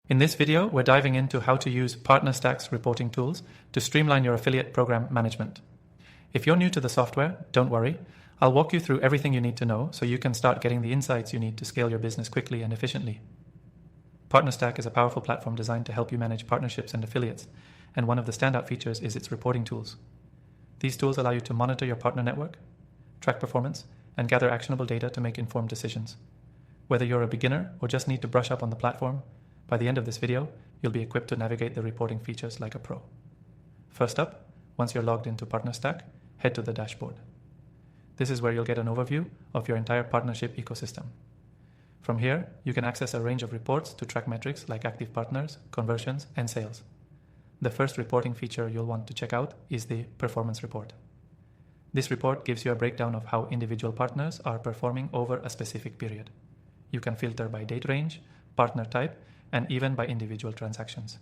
In this video, we're diving into how to use PartnerStack's reporting tools to streamline your affiliate program management. If you're new to the software, don't worry. I'll walk you through everything you need to know so you can start getting the insights you need to scale your business quickly and efficiently. PartnerStack is a powerful platform designed to help you manage partnerships and affiliates, and one of the standout features is its reporting tools. These tools allow you to monitor your partner network, track performance, and gather actionable data to make informed decisions. Whether you're a beginner or just need to brush up on the platform, by the end of this video, you'll be equipped to navigate the reporting features like a pro. First up, once you're logged into PartnerStack, head to the dashboard. This is where you'll get an overview of your entire partnership ecosystem. From here, you can access a range of reports to track metrics like active partners, conversions, and sales. The first reporting feature you'll want to check out is the performance report. This report gives you a breakdown of how individual partners are performing over a specific period. You can filter by date range, partner type, and even by individual transactions.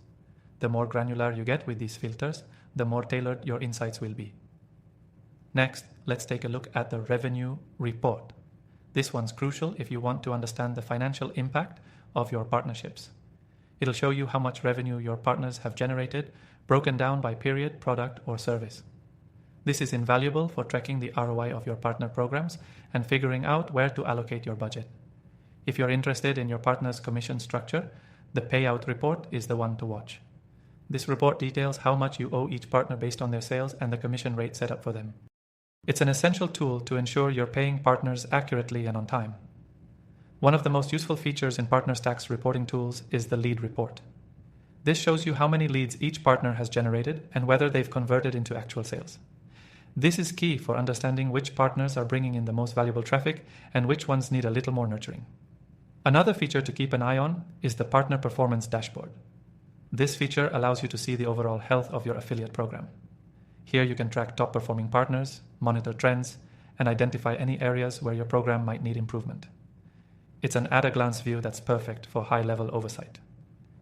The more granular you get with these filters, the more tailored your insights will be. Next, let's take a look at the revenue report. This one's crucial if you want to understand the financial impact of your partnerships. It'll show you how much revenue your partners have generated, broken down by period, product, or service. This is invaluable for tracking the ROI of your partner programs and figuring out where to allocate your budget. If you're interested in your partner's commission structure, the payout report is the one to watch. This report details how much you owe each partner based on their sales and the commission rate set up for them. It's an essential tool to ensure you're paying partners accurately and on time. One of the most useful features in PartnerStack's reporting tools is the lead report. This shows you how many leads each partner has generated and whether they've converted into actual sales. This is key for understanding which partners are bringing in the most valuable traffic and which ones need a little more nurturing. Another feature to keep an eye on is the partner performance dashboard. This feature allows you to see the overall health of your affiliate program. Here you can track top performing partners, monitor trends, and identify any areas where your program might need improvement. It's an at-a-glance view that's perfect for high-level oversight.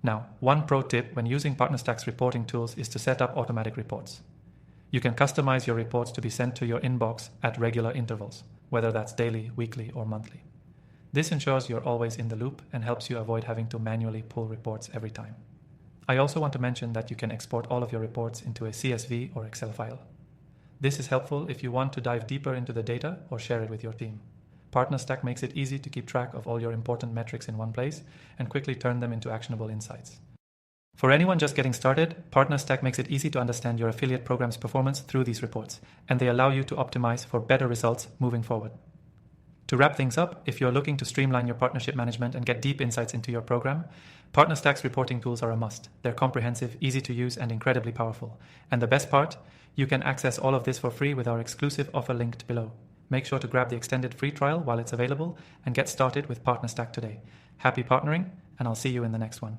Now, one pro tip when using PartnerStack's reporting tools is to set up automatic reports. You can customize your reports to be sent to your inbox at regular intervals, whether that's daily, weekly, or monthly. This ensures you're always in the loop and helps you avoid having to manually pull reports every time. I also want to mention that you can export all of your reports into a CSV or Excel file. This is helpful if you want to dive deeper into the data or share it with your team. PartnerStack makes it easy to keep track of all your important metrics in one place and quickly turn them into actionable insights. For anyone just getting started, PartnerStack makes it easy to understand your affiliate program's performance through these reports, and they allow you to optimize for better results moving forward. To wrap things up, if you're looking to streamline your partnership management and get deep insights into your program, PartnerStack's reporting tools are a must. They're comprehensive, easy to use, and incredibly powerful. And the best part, you can access all of this for free with our exclusive offer linked below. Make sure to grab the extended free trial while it's available and get started with PartnerStack today. Happy partnering, and I'll see you in the next one.